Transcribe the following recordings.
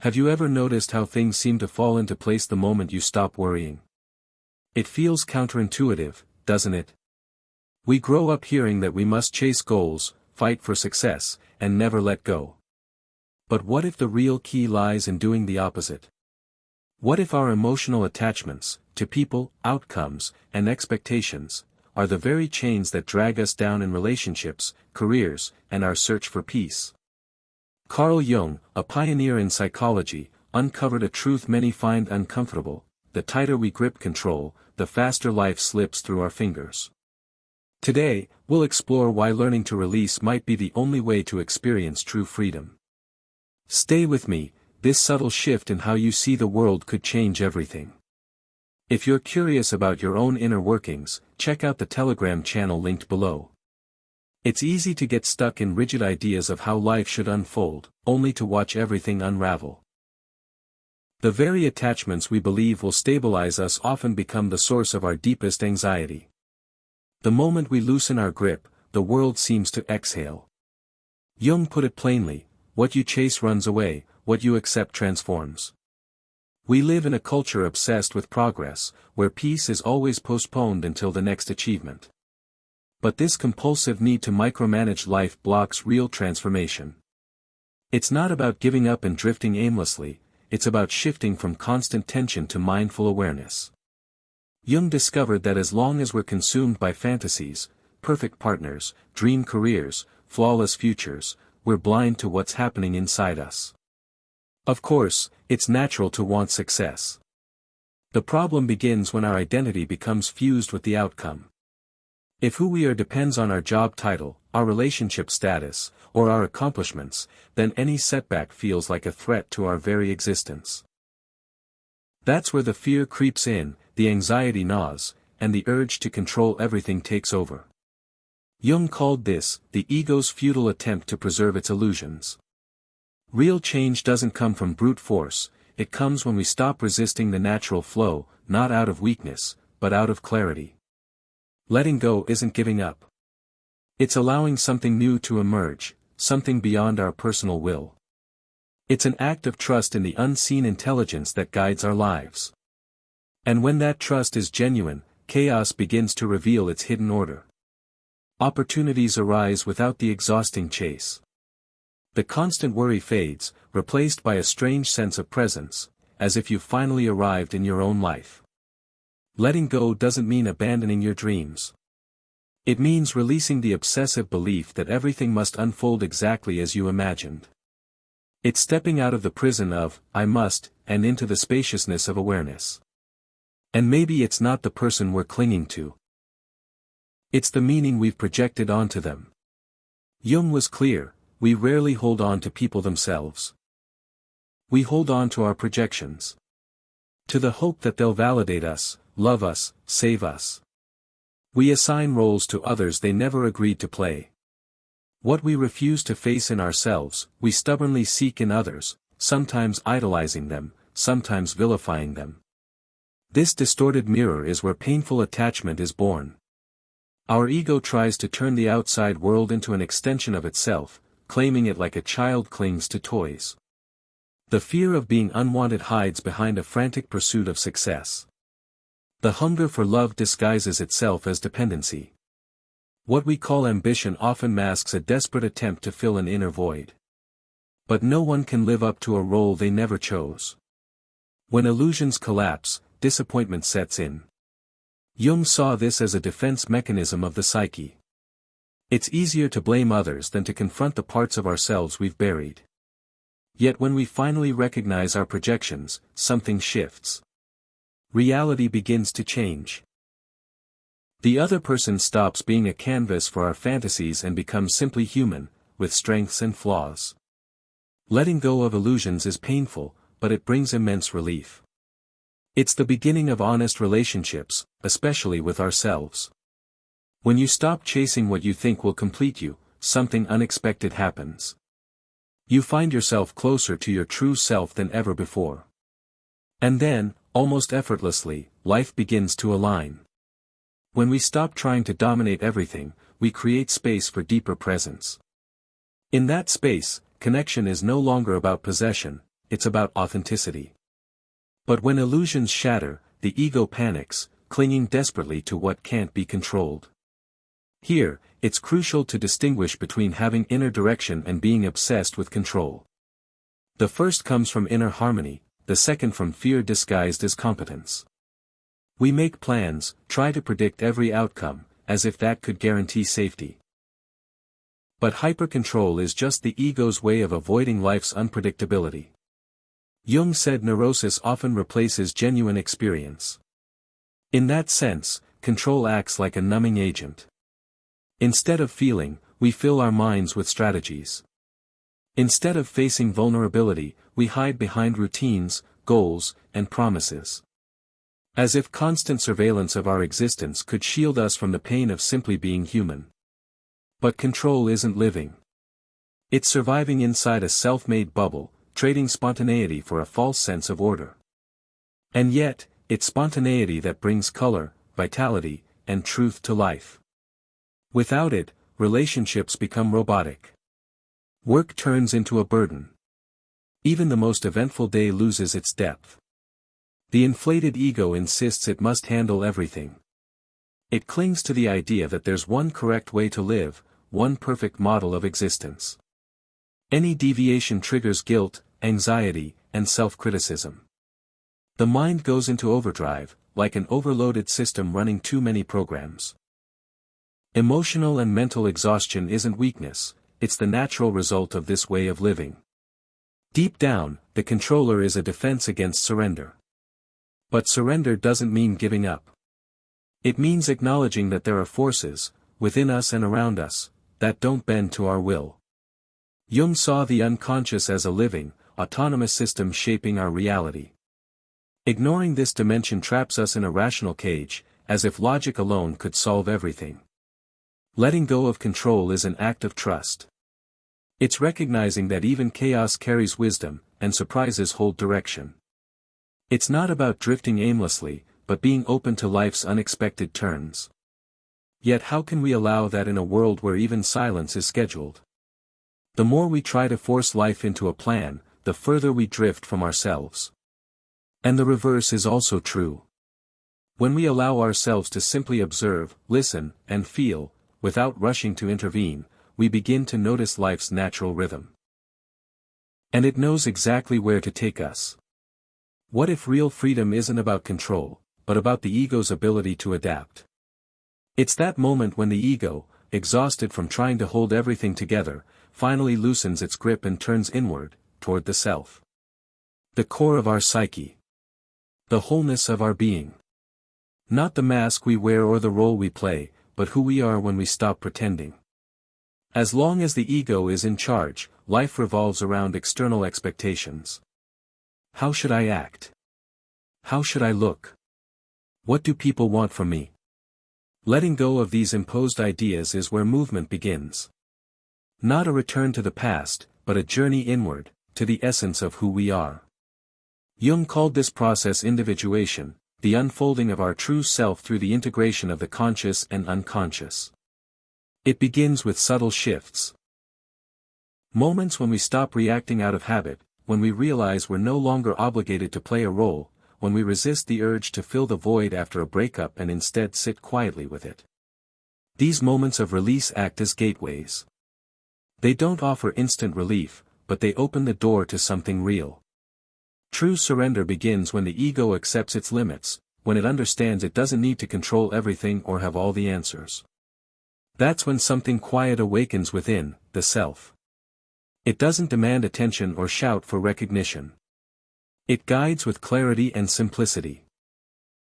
Have you ever noticed how things seem to fall into place the moment you stop worrying? It feels counterintuitive, doesn't it? We grow up hearing that we must chase goals, fight for success, and never let go. But what if the real key lies in doing the opposite? What if our emotional attachments, to people, outcomes, and expectations, are the very chains that drag us down in relationships, careers, and our search for peace? Carl Jung, a pioneer in psychology, uncovered a truth many find uncomfortable: the tighter we grip control, the faster life slips through our fingers. Today, we'll explore why learning to release might be the only way to experience true freedom. Stay with me. This subtle shift in how you see the world could change everything. If you're curious about your own inner workings, check out the Telegram channel linked below. It's easy to get stuck in rigid ideas of how life should unfold, only to watch everything unravel. The very attachments we believe will stabilize us often become the source of our deepest anxiety. The moment we loosen our grip, the world seems to exhale. Jung put it plainly: what you chase runs away, what you accept transforms. We live in a culture obsessed with progress, where peace is always postponed until the next achievement. But this compulsive need to micromanage life blocks real transformation. It's not about giving up and drifting aimlessly, it's about shifting from constant tension to mindful awareness. Jung discovered that as long as we're consumed by fantasies, perfect partners, dream careers, flawless futures, we're blind to what's happening inside us. Of course, it's natural to want success. The problem begins when our identity becomes fused with the outcome. If who we are depends on our job title, our relationship status, or our accomplishments, then any setback feels like a threat to our very existence. That's where the fear creeps in, the anxiety gnaws, and the urge to control everything takes over. Jung called this the ego's futile attempt to preserve its illusions. Real change doesn't come from brute force, it comes when we stop resisting the natural flow, not out of weakness, but out of clarity. Letting go isn't giving up. It's allowing something new to emerge, something beyond our personal will. It's an act of trust in the unseen intelligence that guides our lives. And when that trust is genuine, chaos begins to reveal its hidden order. Opportunities arise without the exhausting chase. The constant worry fades, replaced by a strange sense of presence, as if you've finally arrived in your own life. Letting go doesn't mean abandoning your dreams. It means releasing the obsessive belief that everything must unfold exactly as you imagined. It's stepping out of the prison of, I must, and into the spaciousness of awareness. And maybe it's not the person we're clinging to. It's the meaning we've projected onto them. Jung was clear: we rarely hold on to people themselves. We hold on to our projections. To the hope that they'll validate us, love us, save us. We assign roles to others they never agreed to play. What we refuse to face in ourselves, we stubbornly seek in others, sometimes idolizing them, sometimes vilifying them. This distorted mirror is where painful attachment is born. Our ego tries to turn the outside world into an extension of itself, claiming it like a child clings to toys. The fear of being unwanted hides behind a frantic pursuit of success. The hunger for love disguises itself as dependency. What we call ambition often masks a desperate attempt to fill an inner void. But no one can live up to a role they never chose. When illusions collapse, disappointment sets in. Jung saw this as a defense mechanism of the psyche. It's easier to blame others than to confront the parts of ourselves we've buried. Yet when we finally recognize our projections, something shifts. Reality begins to change. The other person stops being a canvas for our fantasies and becomes simply human, with strengths and flaws. Letting go of illusions is painful, but it brings immense relief. It's the beginning of honest relationships, especially with ourselves. When you stop chasing what you think will complete you, something unexpected happens. You find yourself closer to your true self than ever before. And then, almost effortlessly, life begins to align. When we stop trying to dominate everything, we create space for deeper presence. In that space, connection is no longer about possession, it's about authenticity. But when illusions shatter, the ego panics, clinging desperately to what can't be controlled. Here, it's crucial to distinguish between having inner direction and being obsessed with control. The first comes from inner harmony, the second from fear disguised as competence. We make plans, try to predict every outcome, as if that could guarantee safety. But hypercontrol is just the ego's way of avoiding life's unpredictability. Jung said neurosis often replaces genuine experience. In that sense, control acts like a numbing agent. Instead of feeling, we fill our minds with strategies. Instead of facing vulnerability, we hide behind routines, goals, and promises. As if constant surveillance of our existence could shield us from the pain of simply being human. But control isn't living. It's surviving inside a self-made bubble, trading spontaneity for a false sense of order. And yet, it's spontaneity that brings color, vitality, and truth to life. Without it, relationships become robotic. Work turns into a burden. Even the most eventful day loses its depth. The inflated ego insists it must handle everything. It clings to the idea that there's one correct way to live, one perfect model of existence. Any deviation triggers guilt, anxiety, and self-criticism. The mind goes into overdrive, like an overloaded system running too many programs. Emotional and mental exhaustion isn't weakness, it's the natural result of this way of living. Deep down, the controller is a defense against surrender. But surrender doesn't mean giving up. It means acknowledging that there are forces, within us and around us, that don't bend to our will. Jung saw the unconscious as a living, autonomous system shaping our reality. Ignoring this dimension traps us in a rational cage, as if logic alone could solve everything. Letting go of control is an act of trust. It's recognizing that even chaos carries wisdom, and surprises hold direction. It's not about drifting aimlessly, but being open to life's unexpected turns. Yet how can we allow that in a world where even silence is scheduled? The more we try to force life into a plan, the further we drift from ourselves. And the reverse is also true. When we allow ourselves to simply observe, listen, and feel, without rushing to intervene, we begin to notice life's natural rhythm. And it knows exactly where to take us. What if real freedom isn't about control, but about the ego's ability to adapt? It's that moment when the ego, exhausted from trying to hold everything together, finally loosens its grip and turns inward, toward the self. The core of our psyche. The wholeness of our being. Not the mask we wear or the role we play, but who we are when we stop pretending. As long as the ego is in charge, life revolves around external expectations. How should I act? How should I look? What do people want from me? Letting go of these imposed ideas is where movement begins. Not a return to the past, but a journey inward, to the essence of who we are. Jung called this process individuation, the unfolding of our true self through the integration of the conscious and unconscious. It begins with subtle shifts. Moments when we stop reacting out of habit, when we realize we're no longer obligated to play a role, when we resist the urge to fill the void after a breakup and instead sit quietly with it. These moments of release act as gateways. They don't offer instant relief, but they open the door to something real. True surrender begins when the ego accepts its limits, when it understands it doesn't need to control everything or have all the answers. That's when something quiet awakens within, the self. It doesn't demand attention or shout for recognition. It guides with clarity and simplicity.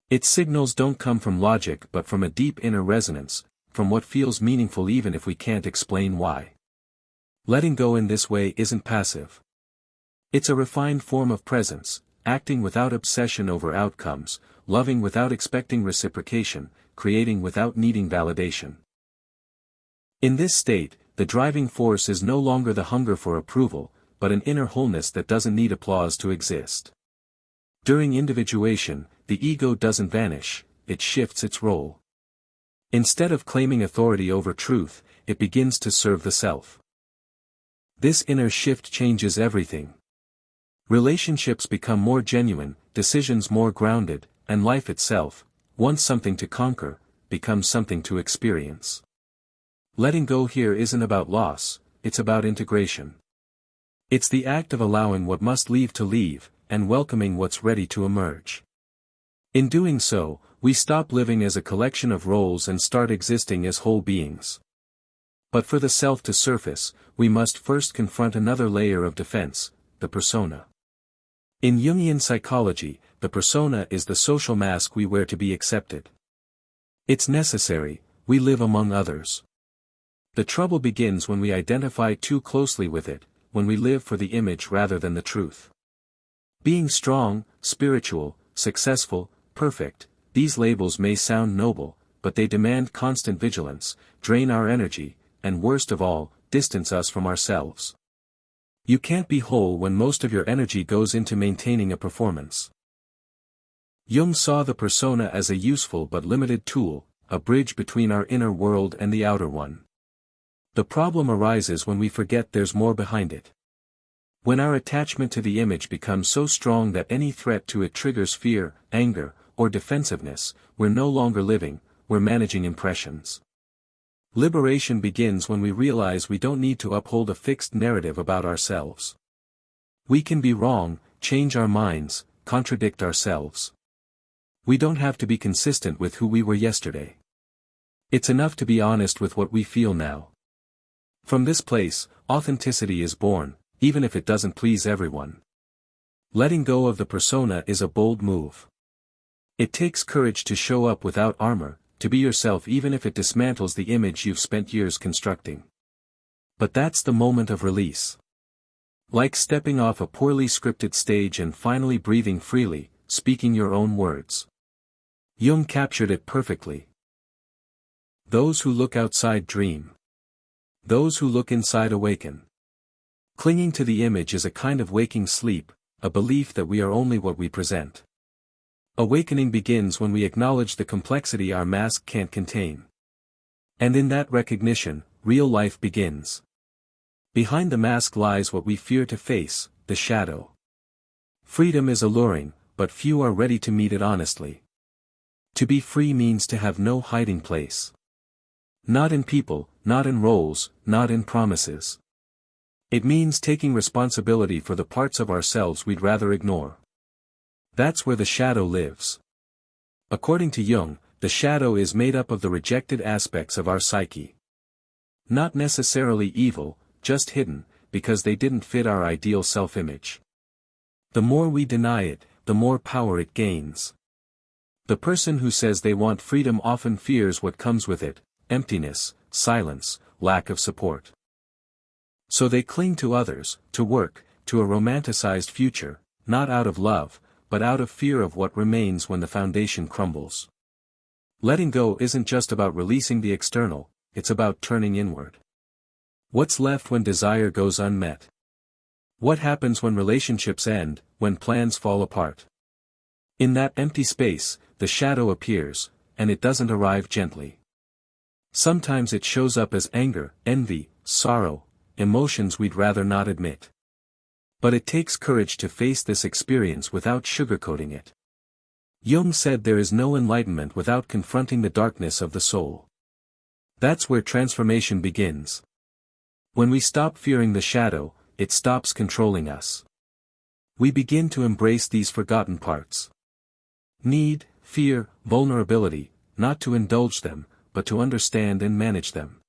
Its signals don't come from logic but from a deep inner resonance, from what feels meaningful even if we can't explain why. Letting go in this way isn't passive. It's a refined form of presence, acting without obsession over outcomes, loving without expecting reciprocation, creating without needing validation. In this state, the driving force is no longer the hunger for approval, but an inner wholeness that doesn't need applause to exist. During individuation, the ego doesn't vanish, it shifts its role. Instead of claiming authority over truth, it begins to serve the self. This inner shift changes everything. Relationships become more genuine, decisions more grounded, and life itself, once something to conquer, becomes something to experience. Letting go here isn't about loss, it's about integration. It's the act of allowing what must leave to leave, and welcoming what's ready to emerge. In doing so, we stop living as a collection of roles and start existing as whole beings. But for the self to surface, we must first confront another layer of defense, the persona. In Jungian psychology, the persona is the social mask we wear to be accepted. It's necessary, we live among others. The trouble begins when we identify too closely with it, when we live for the image rather than the truth. Being strong, spiritual, successful, perfect, these labels may sound noble, but they demand constant vigilance, drain our energy, and worst of all, distance us from ourselves. You can't be whole when most of your energy goes into maintaining a performance. Jung saw the persona as a useful but limited tool, a bridge between our inner world and the outer one. The problem arises when we forget there's more behind it. When our attachment to the image becomes so strong that any threat to it triggers fear, anger, or defensiveness, we're no longer living, we're managing impressions. Liberation begins when we realize we don't need to uphold a fixed narrative about ourselves. We can be wrong, change our minds, contradict ourselves. We don't have to be consistent with who we were yesterday. It's enough to be honest with what we feel now. From this place, authenticity is born, even if it doesn't please everyone. Letting go of the persona is a bold move. It takes courage to show up without armor, to be yourself even if it dismantles the image you've spent years constructing. But that's the moment of release. Like stepping off a poorly scripted stage and finally breathing freely, speaking your own words. Jung captured it perfectly. Those who look outside dream. Those who look inside awaken. Clinging to the image is a kind of waking sleep, a belief that we are only what we present. Awakening begins when we acknowledge the complexity our mask can't contain. And in that recognition, real life begins. Behind the mask lies what we fear to face, the shadow. Freedom is alluring, but few are ready to meet it honestly. To be free means to have no hiding place. Not in people, not in roles, not in promises. It means taking responsibility for the parts of ourselves we'd rather ignore. That's where the shadow lives. According to Jung, the shadow is made up of the rejected aspects of our psyche. Not necessarily evil, just hidden, because they didn't fit our ideal self-image. The more we deny it, the more power it gains. The person who says they want freedom often fears what comes with it, emptiness, silence, lack of support. So they cling to others, to work, to a romanticized future, not out of love, but out of fear of what remains when the foundation crumbles. Letting go isn't just about releasing the external, it's about turning inward. What's left when desire goes unmet? What happens when relationships end, when plans fall apart? In that empty space, the shadow appears, and it doesn't arrive gently. Sometimes it shows up as anger, envy, sorrow, emotions we'd rather not admit. But it takes courage to face this experience without sugarcoating it. Jung said there is no enlightenment without confronting the darkness of the soul. That's where transformation begins. When we stop fearing the shadow, it stops controlling us. We begin to embrace these forgotten parts. Need, fear, vulnerability, not to indulge them, but to understand and manage them.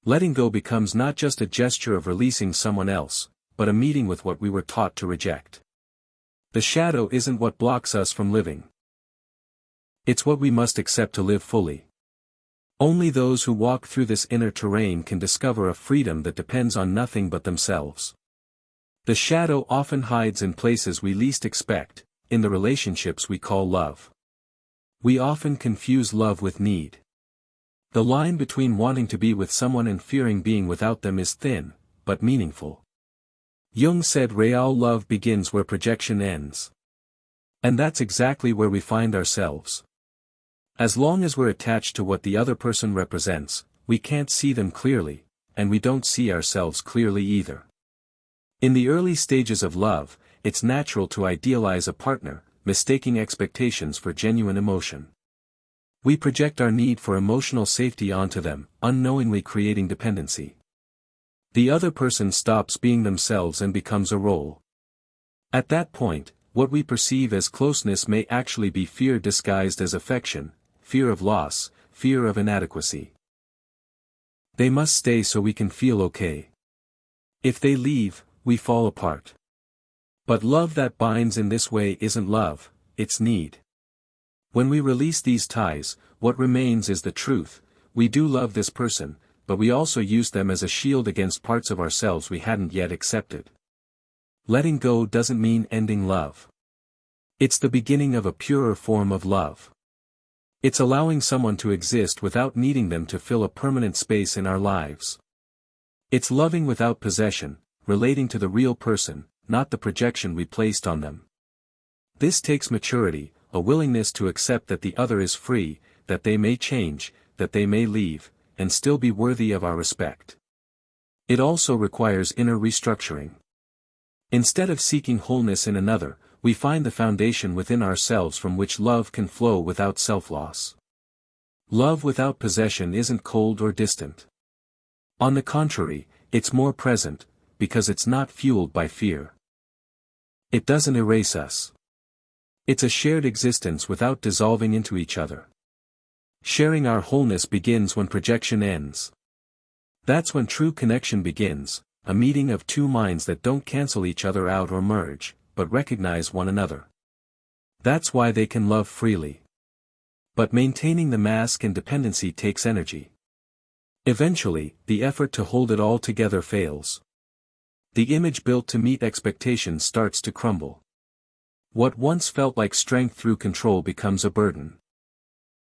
Letting go becomes not just a gesture of releasing someone else, but a meeting with what we were taught to reject. The shadow isn't what blocks us from living. It's what we must accept to live fully. Only those who walk through this inner terrain can discover a freedom that depends on nothing but themselves. The shadow often hides in places we least expect, in the relationships we call love. We often confuse love with need. The line between wanting to be with someone and fearing being without them is thin, but meaningful. Jung said real love begins where projection ends. And that's exactly where we find ourselves. As long as we're attached to what the other person represents, we can't see them clearly, and we don't see ourselves clearly either. In the early stages of love, it's natural to idealize a partner, mistaking expectations for genuine emotion. We project our need for emotional safety onto them, unknowingly creating dependency. The other person stops being themselves and becomes a role. At that point, what we perceive as closeness may actually be fear disguised as affection, fear of loss, fear of inadequacy. They must stay so we can feel okay. If they leave, we fall apart. But love that binds in this way isn't love, it's need. When we release these ties, what remains is the truth: we do love this person, but we also use them as a shield against parts of ourselves we hadn't yet accepted. Letting go doesn't mean ending love. It's the beginning of a purer form of love. It's allowing someone to exist without needing them to fill a permanent space in our lives. It's loving without possession, relating to the real person, not the projection we placed on them. This takes maturity, a willingness to accept that the other is free, that they may change, that they may leave, and still be worthy of our respect. It also requires inner restructuring. Instead of seeking wholeness in another, we find the foundation within ourselves from which love can flow without self-loss. Love without possession isn't cold or distant. On the contrary, it's more present, because it's not fueled by fear. It doesn't erase us. It's a shared existence without dissolving into each other. Sharing our wholeness begins when projection ends. That's when true connection begins, a meeting of two minds that don't cancel each other out or merge, but recognize one another. That's why they can love freely. But maintaining the mask and dependency takes energy. Eventually, the effort to hold it all together fails. The image built to meet expectations starts to crumble. What once felt like strength through control becomes a burden.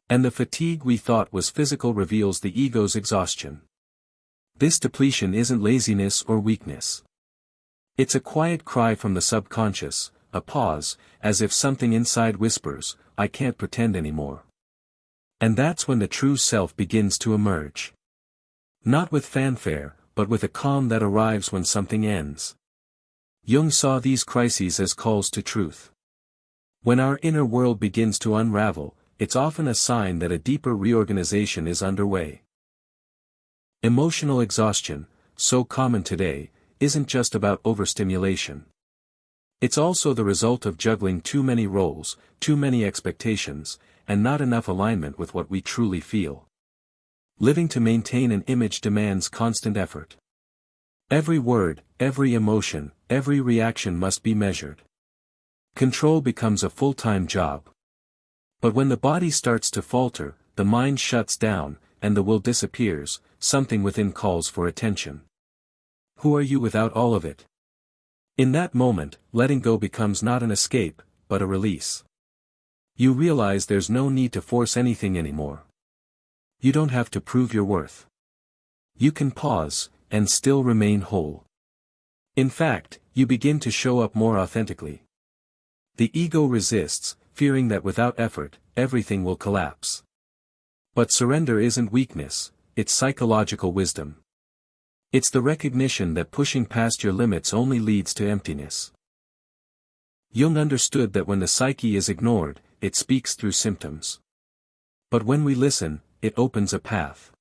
And the fatigue we thought was physical reveals the ego's exhaustion. This depletion isn't laziness or weakness. It's a quiet cry from the subconscious, a pause, as if something inside whispers, "I can't pretend anymore." And that's when the true self begins to emerge. Not with fanfare, but with a calm that arrives when something ends. Jung saw these crises as calls to truth. When our inner world begins to unravel, it's often a sign that a deeper reorganization is underway. Emotional exhaustion, so common today, isn't just about overstimulation. It's also the result of juggling too many roles, too many expectations, and not enough alignment with what we truly feel. Living to maintain an image demands constant effort. Every word, every emotion, every reaction must be measured. Control becomes a full-time job. But when the body starts to falter, the mind shuts down, and the will disappears, something within calls for attention. Who are you without all of it? In that moment, letting go becomes not an escape, but a release. You realize there's no need to force anything anymore. You don't have to prove your worth. You can pause, and still remain whole. In fact, you begin to show up more authentically. The ego resists, fearing that without effort, everything will collapse. But surrender isn't weakness, it's psychological wisdom. It's the recognition that pushing past your limits only leads to emptiness. Jung understood that when the psyche is ignored, it speaks through symptoms. But when we listen, it opens a path.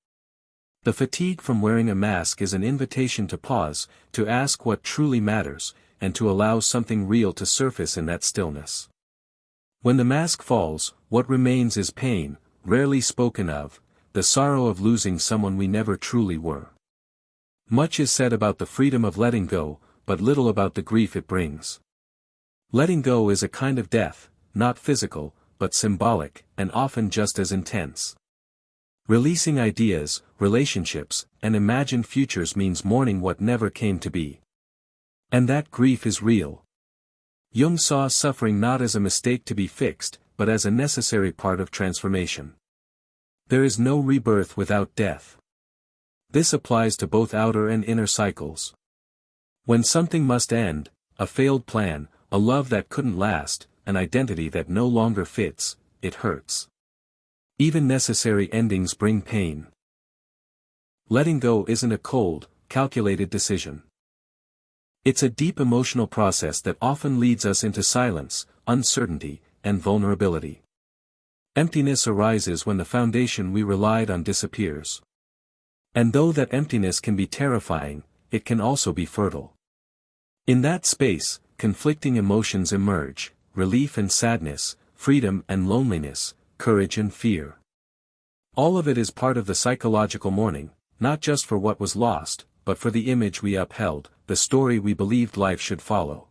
The fatigue from wearing a mask is an invitation to pause, to ask what truly matters, and to allow something real to surface in that stillness. When the mask falls, what remains is pain, rarely spoken of, the sorrow of losing someone we never truly were. Much is said about the freedom of letting go, but little about the grief it brings. Letting go is a kind of death, not physical, but symbolic, and often just as intense. Releasing ideas, relationships, and imagined futures means mourning what never came to be. And that grief is real. Jung saw suffering not as a mistake to be fixed, but as a necessary part of transformation. There is no rebirth without death. This applies to both outer and inner cycles. When something must end, a failed plan, a love that couldn't last, an identity that no longer fits, it hurts. Even necessary endings bring pain. Letting go isn't a cold, calculated decision. It's a deep emotional process that often leads us into silence, uncertainty, and vulnerability. Emptiness arises when the foundation we relied on disappears. And though that emptiness can be terrifying, it can also be fertile. In that space, conflicting emotions emerge: relief and sadness, freedom and loneliness, courage and fear. All of it is part of the psychological mourning, not just for what was lost, but for the image we upheld, the story we believed life should follow.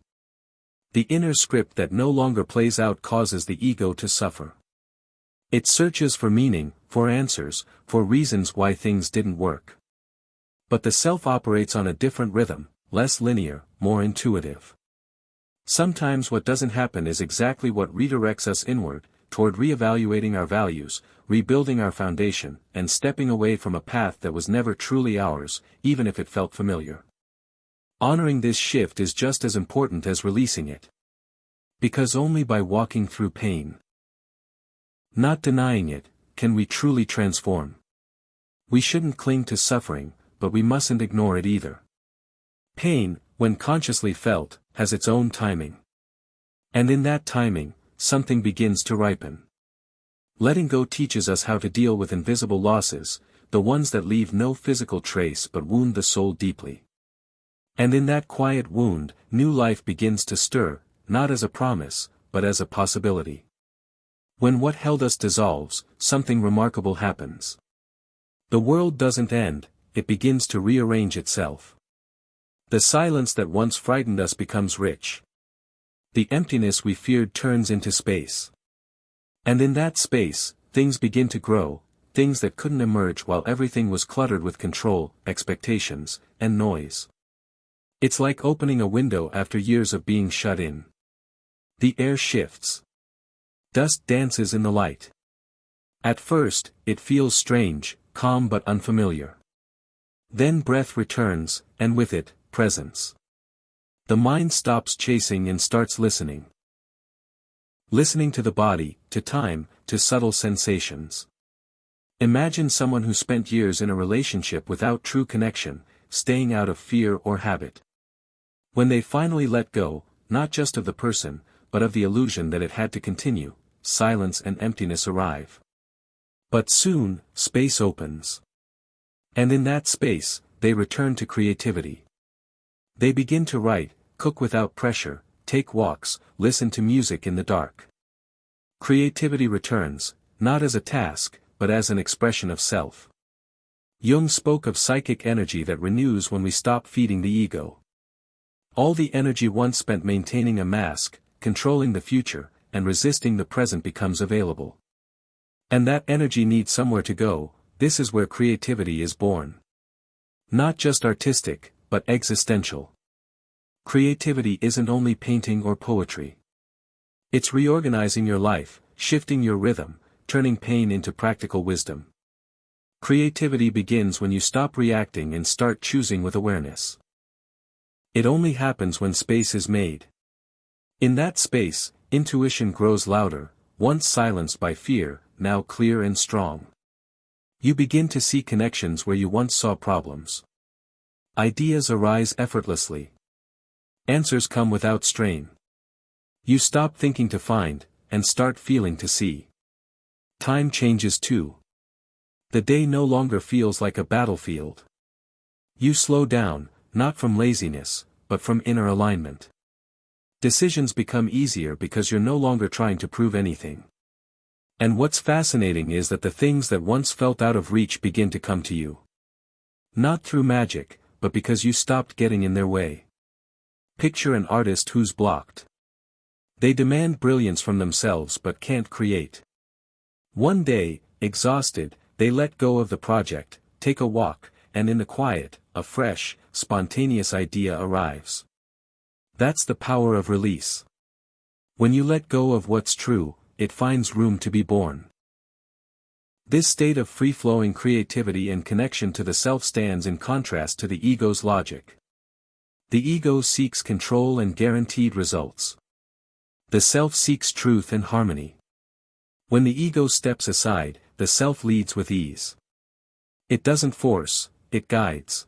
The inner script that no longer plays out causes the ego to suffer. It searches for meaning, for answers, for reasons why things didn't work. But the self operates on a different rhythm, less linear, more intuitive. Sometimes what doesn't happen is exactly what redirects us inward, toward reevaluating our values, rebuilding our foundation, and stepping away from a path that was never truly ours, even if it felt familiar. Honoring this shift is just as important as releasing it. Because only by walking through pain, not denying it, can we truly transform. We shouldn't cling to suffering, but we mustn't ignore it either. Pain, when consciously felt, has its own timing. And in that timing, something begins to ripen. Letting go teaches us how to deal with invisible losses, the ones that leave no physical trace but wound the soul deeply. And in that quiet wound, new life begins to stir, not as a promise, but as a possibility. When what held us dissolves, something remarkable happens. The world doesn't end, it begins to rearrange itself. The silence that once frightened us becomes rich. The emptiness we feared turns into space. And in that space, things begin to grow, things that couldn't emerge while everything was cluttered with control, expectations, and noise. It's like opening a window after years of being shut in. The air shifts. Dust dances in the light. At first, it feels strange, calm but unfamiliar. Then breath returns, and with it, presence. The mind stops chasing and starts listening. Listening to the body, to time, to subtle sensations. Imagine someone who spent years in a relationship without true connection, staying out of fear or habit. When they finally let go, not just of the person, but of the illusion that it had to continue, silence and emptiness arrive. But soon, space opens. And in that space, they return to creativity. They begin to write, cook without pressure, take walks, listen to music in the dark. Creativity returns, not as a task, but as an expression of self. Jung spoke of psychic energy that renews when we stop feeding the ego. All the energy once spent maintaining a mask, controlling the future, and resisting the present becomes available. And that energy needs somewhere to go. This is where creativity is born. Not just artistic, but existential. Creativity isn't only painting or poetry. It's reorganizing your life, shifting your rhythm, turning pain into practical wisdom. Creativity begins when you stop reacting and start choosing with awareness. It only happens when space is made. In that space, intuition grows louder, once silenced by fear, now clear and strong. You begin to see connections where you once saw problems. Ideas arise effortlessly. Answers come without strain. You stop thinking to find, and start feeling to see. Time changes too. The day no longer feels like a battlefield. You slow down, not from laziness, but from inner alignment. Decisions become easier because you're no longer trying to prove anything. And what's fascinating is that the things that once felt out of reach begin to come to you. Not through magic, but because you stopped getting in their way. Picture an artist who's blocked. They demand brilliance from themselves but can't create. One day, exhausted, they let go of the project, take a walk, and in the quiet, a fresh, spontaneous idea arrives. That's the power of release. When you let go of what's true, it finds room to be born. This state of free-flowing creativity and connection to the self stands in contrast to the ego's logic. The ego seeks control and guaranteed results. The self seeks truth and harmony. When the ego steps aside, the self leads with ease. It doesn't force, it guides.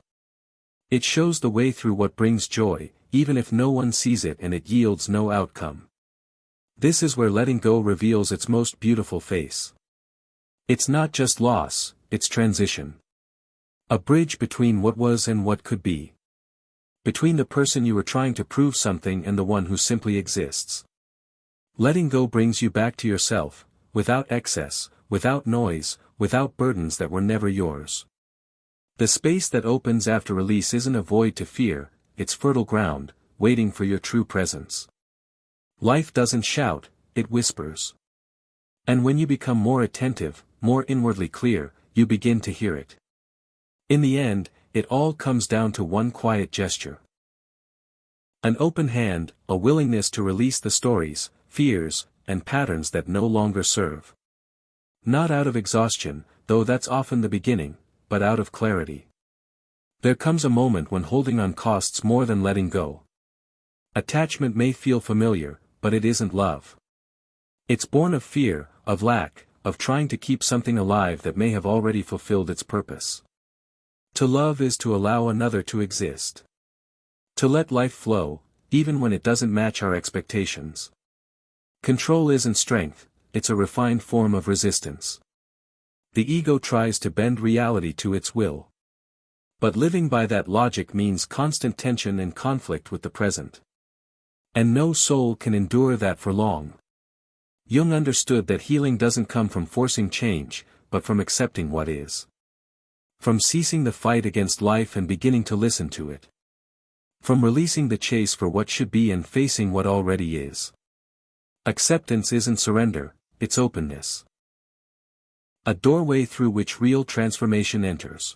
It shows the way through what brings joy, even if no one sees it and it yields no outcome. This is where letting go reveals its most beautiful face. It's not just loss, it's transition. A bridge between what was and what could be. Between the person you were trying to prove something and the one who simply exists. Letting go brings you back to yourself, without excess, without noise, without burdens that were never yours. The space that opens after release isn't a void to fear, it's fertile ground, waiting for your true presence. Life doesn't shout, it whispers. And when you become more attentive, more inwardly clear, you begin to hear it. In the end, it all comes down to one quiet gesture. An open hand, a willingness to release the stories, fears, and patterns that no longer serve. Not out of exhaustion, though that's often the beginning, but out of clarity. There comes a moment when holding on costs more than letting go. Attachment may feel familiar, but it isn't love. It's born of fear, of lack, of trying to keep something alive that may have already fulfilled its purpose. To love is to allow another to exist. To let life flow, even when it doesn't match our expectations. Control isn't strength, it's a refined form of resistance. The ego tries to bend reality to its will. But living by that logic means constant tension and conflict with the present. And no soul can endure that for long. Jung understood that healing doesn't come from forcing change, but from accepting what is. From ceasing the fight against life and beginning to listen to it. From releasing the chase for what should be and facing what already is. Acceptance isn't surrender, it's openness. A doorway through which real transformation enters.